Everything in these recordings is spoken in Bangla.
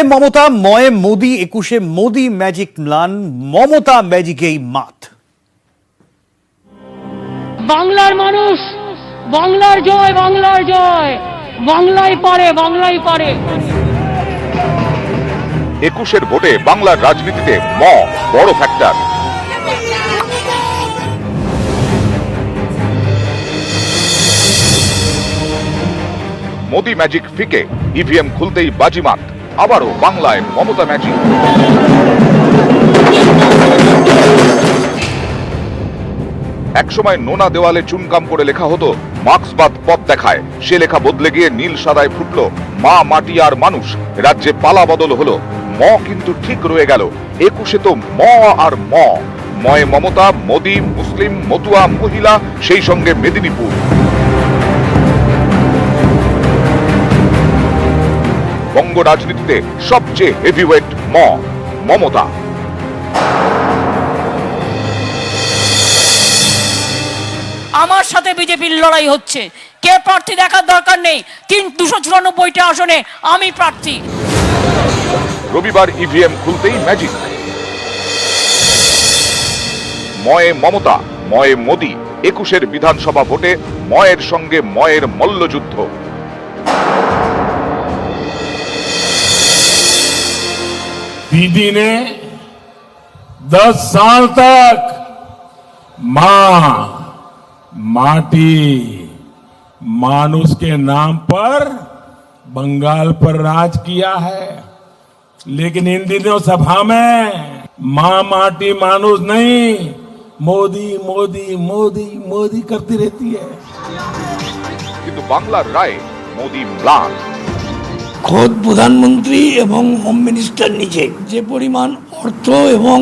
ময় মমতা ময় মোদি 21-এ মোদি ম্যাজিক ম্লান মমতা ম্যাজিকেই মাত। বাংলার মানুষ, বাংলার জয়, বাংলার জয়, বাংলাই পারে, বাংলাই পারে। 21-এর ভোটে বাংলার রাজনীতিতে বড় ফ্যাক্টর। মোদি ম্যাজিক ফিকে, ইভিএম খুলতেই বাজিমাত, আবারও বাংলায় মমতা ম্যাজিক। একসময় নোনা দেওয়ালে চুনকাম করে লেখা হতো মার্ক্সবাদ পথ দেখায়, সে লেখা বদলে গিয়ে নীল সাদায় ফুটলো মা মাটি আর মানুষ। রাজ্যে পালা বদল হলো, কিন্তু ঠিক রয়ে গেল। 21-এ তো আর ময়ে মমতা, মোদি, মুসলিম, মতুয়া, মহিলা, সেই সঙ্গে মেদিনীপুর। বঙ্গ রাজনীতিতে সবচেয়ে হেভিওয়েট মমতা। আমার সাথে বিজেপির লড়াই হচ্ছে, কে প্রার্থী দেখার দরকার নেই, কিন্তু 294টা আসনে আমি প্রার্থী। রবিবার ইভিএম খুলতেই ম্যাজিক। ময়ে মমতা, ময়ে মোদি, 21-এর বিধানসভা ভোটে ময়ের সঙ্গে ময়ের মল্লযুদ্ধ। दीदी ने 10 साल तक मां माटी मानुष के नाम पर बंगाल पर राज किया है, लेकिन इन दिनों सभा में मां माटी मानुष नहीं, मोदी मोदी मोदी मोदी करती रहती है। কিন্তু বাংলার রায় মোদি ম্লান। খোদ প্রধানমন্ত্রী এবং হোম মিনিস্টার নিজে যে পরিমাণ অর্থ এবং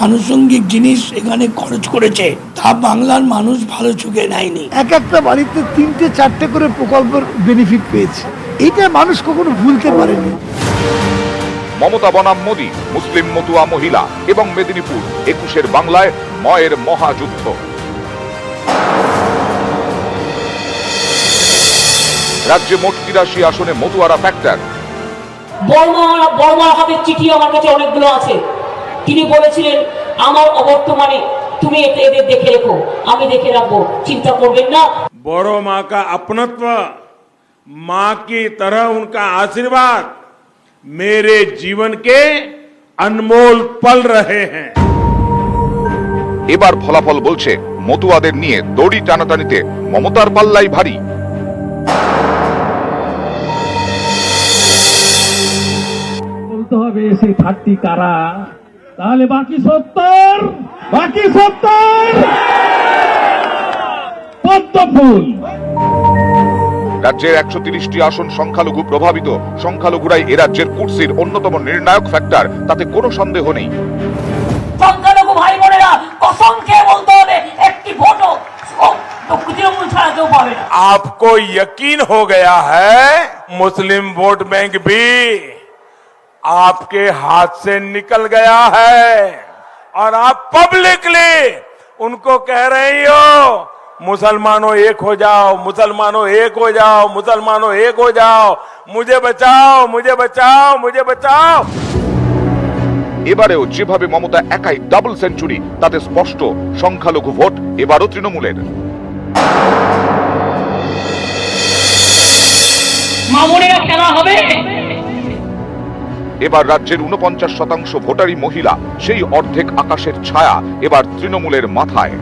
আনুষঙ্গিক জিনিস এখানে খরচ করেছে তা বাংলার মানুষ ভালো চোখে নেয়নি। এক একটা বাড়িতে 3-4টে করে প্রকল্পের বেনিফিট পেয়েছে, এইটা মানুষ কখনো ভুলতে পারেনি। মমতা বনাম মোদি, মুসলিম, মতুয়া, মহিলা এবং মেদিনীপুর, 21-এর বাংলায় ময়ের মহাযুদ্ধ। রাজ্যে মোট 83 আসনে মতুয়ারা ফ্যাক্টর। বর্মা হাতের চিঠি আমার কাছে অনেকগুলো আছে। তিনি বলেছিলেন আমার অবর্তমানে তুমি এদের দেখে রেখো, আমি দেখে রাখবো, চিন্তা করবেন না। बोरो माँ का अपनत्व, माँ की तरह उनका आशीर्वाद मेरे जीवन के अनमोल पल रहे हैं। এবার ফলাফল বলছে মতুয়াদের নিয়ে দড়ি টানাটানিতে মমতার পাল্লাই ভারী। বলতে হবে সেই 30 কারা, তাহলে বাকি 70 পদ্ম ফুল। রাজ্যের 130টি আসন সংখ্যালঘু প্রভাবিত। সংখ্যালঘুরাই এ রাজ্যের কুর্সির অন্যতম নির্ণায়ক ফ্যাক্টর, তাতে কোনো সন্দেহ নেই। সংখ্যালঘু ভাই বোনেরা কসম খেয়ে বলতে হবে, একটি ভোটও তৃণমূল ছাড়া কেউ পাবে না। आपको यकीन हो गया है मुस्लिम वोट बैंक भी आपके हाथ से निकल गया है, और आप पब्लिकली उनको कह रही हो मुसलमानों एक हो जाओ, मुसलमानों एक हो जाओ, मुसलमानों एक हो जाओ, मुझे बचाओ, मुझे बचाओ, मुझे बचाओ। এবারেও যেভাবে মমতা একাই ডাবল সেঞ্চুরি, তাতে স্পষ্ট সংখ্যালঘু ভোট এবারও তৃণমূলের। মামুনেরা খেলা হবে। এবার রাজ্যের 49% ভোটারই মহিলা, সেই অর্ধেক আকাশের ছায়া এবার তৃণমূলের মাথায়।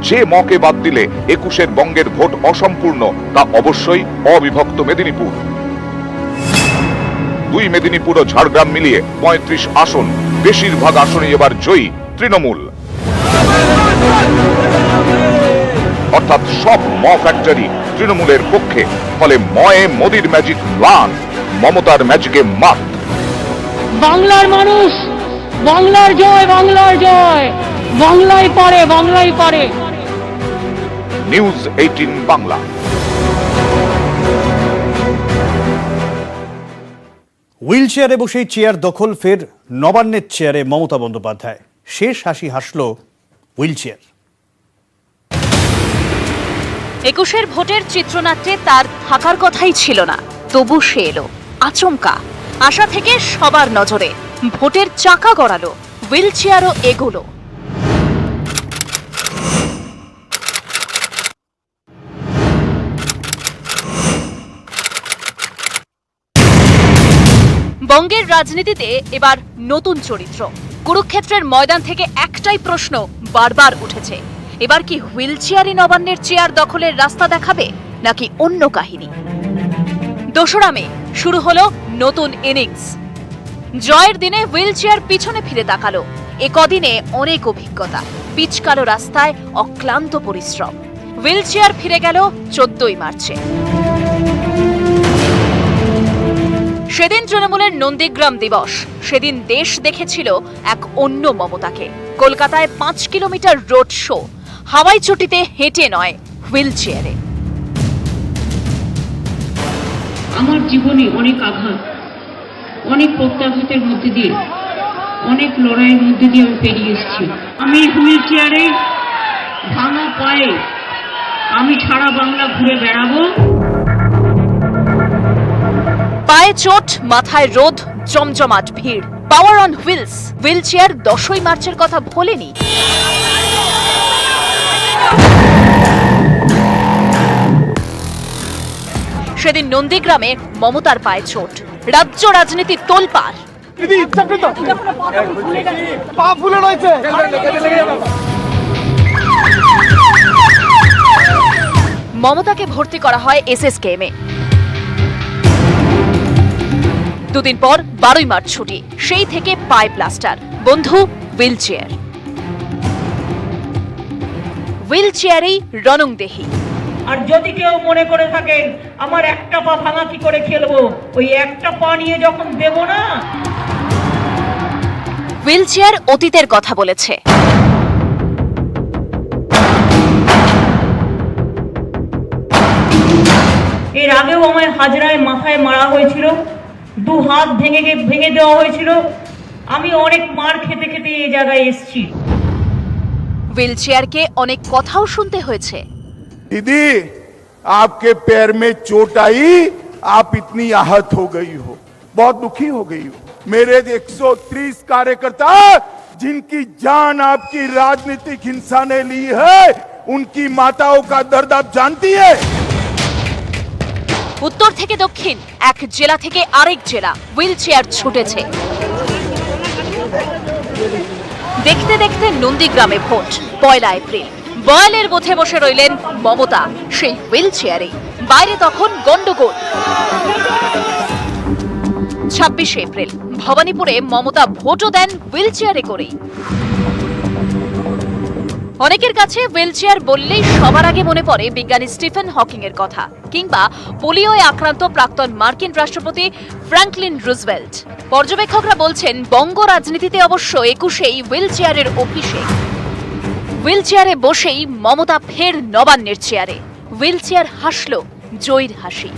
যে মকে বাদ দিলে 21-এর বঙ্গের ভোট অসম্পূর্ণ, তা অবশ্যই অবিভক্ত মেদিনীপুর। 2 মেদিনীপুর ও ঝাড়গ্রাম মিলিয়ে 35 আসন, বেশিরভাগ আসনে এবার জয়ী তৃণমূল। অর্থাৎ সব ফ্যাক্টরি তৃণমূলের পক্ষে। ফলে ময়ে মোদির ম্যাজিক ম্লান, মমতার ম্যাজিকে মাত। বাংলার মানুষ, বাংলার জয়, বাংলার জয়, বাংলাই পারে, বাংলাই পারে। নিউজ 18 বাংলা। হুইল চেয়ারে বসেই চেয়ার দখল, ফের নবান্নের চেয়ারে মমতা বন্দ্যোপাধ্যায়। শেষ হাসি হাসল হুইল চেয়ার। 21-এর ভোটের চিত্রনাট্যে তার থাকার কথাই ছিল না, তবু সে এলো আচমকা। আশা থেকে সবার নজরে, ভোটের চাকা গড়ালো, হুইল চেয়ারও এগোলো। বঙ্গের রাজনীতিতে এবার নতুন চরিত্র। কুরুক্ষেত্রের ময়দান থেকে একটাই প্রশ্ন বারবার উঠেছে, এবার কি হুইল চেয়ারই নবান্নের চেয়ার দখলের রাস্তা দেখাবে, নাকি অন্য কাহিনী? 2রা মে শুরু হলো নতুন ইনিংস। জয়ের দিনে হুইল চেয়ার পিছনে ফিরে তাকালো। এ কদিনে অনেক অভিজ্ঞতা, পিচকালো রাস্তায় অক্লান্ত পরিশ্রম। হুইল চেয়ার ফিরে গেল 14ই মার্চে। সেদিন তৃণমূলের নন্দীগ্রাম দিবস। সেদিন দেশ দেখেছিল এক অন্য মমতাকে। কলকাতায় 5 কিলোমিটার রোড শো, হাওয়াই চটিতে হেঁটে নয়, হুইল চেয়ারে। আমার জীবনে অনেক আঘাত, অনেক প্রত্যাঘাতের মধ্যে দিয়ে, অনেক লড়াইয়ের মধ্যে দিয়ে আমি পেরিয়ে এসেছি। আমি হুইল চেয়ারে ভাঙা পায়ে আমি সারা বাংলা ঘুরে বেড়াবো। পায়ে চোট, মাথায় রোদ, জমজমাট ভিড়, power on wheels. Wheelchair 10ই মার্চের কথা ভোলেনি। সেদিন নন্দীগ্রামে মমতার পায়ে চোট, রাজ্য রাজনীতি তোলপাড়। মমতাকে ভর্তি করা হয় SSKM-এ। 2 দিন পর 12ই মার্চ ছুটি, সেই থেকে পায়ে প্লাস্টার। বন্ধু হুইল চেয়ার। হুইল চেয়ারেই রণংদেহী। আর যদি কেউ মনে করে থাকেন আমার একটা পা ভাঙা কি করে খেলবো, ওই একটা পা নিয়ে যখন দেব না। হুইল চেয়ার অতীতের কথা বলেছে। এর আগেও আমায় হাজরায় মাথায় মারা হয়েছিল, 2 হাত ভেঙে দেওয়া হয়েছিল। আমি অনেক মার খেতে খেতে এই জায়গায় এসেছি। হুইল চেয়ারকে অনেক কথাও শুনতে হয়েছে। दीदी, आपके पैर में चोट आई, आप इतनी आहत हो गई हो, बहुत दुखी हो गई हो। मेरे 130 कार्यकर्ता जिनकी जान आपकी राजनीतिक हिंसा ने ली है, उनकी माताओं का दर्द आप जानती है। উত্তর থেকে দক্ষিণ, এক জেলা থেকে আরেক জেলা হুইল চেয়ার ছুটেছে। দেখতে দেখতে নন্দীগ্রামে ভোট। 1 এপ্রিল বয়ালের বুথে বসে রইলেন মমতা, সেই হুইল চেয়ারে। বাইরে তখন গন্ডগোল। 26 এপ্রিল ভবানীপুরে মমতা ভোটও দেন হুইল চেয়ারে করেই। অনেকের কাছে হুইল চেয়ার বললেই সবার আগে মনে পড়ে বিজ্ঞানী স্টিফেন হকিং এর কথা, কিংবা পোলিওয় আক্রান্ত প্রাক্তন মার্কিন রাষ্ট্রপতি ফ্র্যাঙ্কলিন রুজভেল্ট। পর্যবেক্ষকরা বলছেন বঙ্গ রাজনীতিতে অবশ্য 21-এই হুইল চেয়ারের অভিষেক। হুইল চেয়ারে বসেই মমতা ফের নবান্নের চেয়ারে। হুইল চেয়ার হাসল জয়ীর হাসি।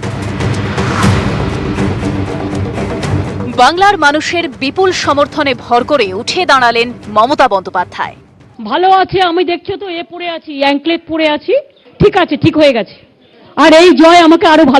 বাংলার মানুষের বিপুল সমর্থনে ভর করে উঠে দাঁড়ালেন মমতা বন্দ্যোপাধ্যায়। ভালো আছে, আমি দেখছো তো এ পড়ে আছি, অ্যাঙ্কলেট পড়ে আছি, ঠিক আছে, ঠিক হয়ে গেছে। আর এই জয় আমাকে আরো ভালো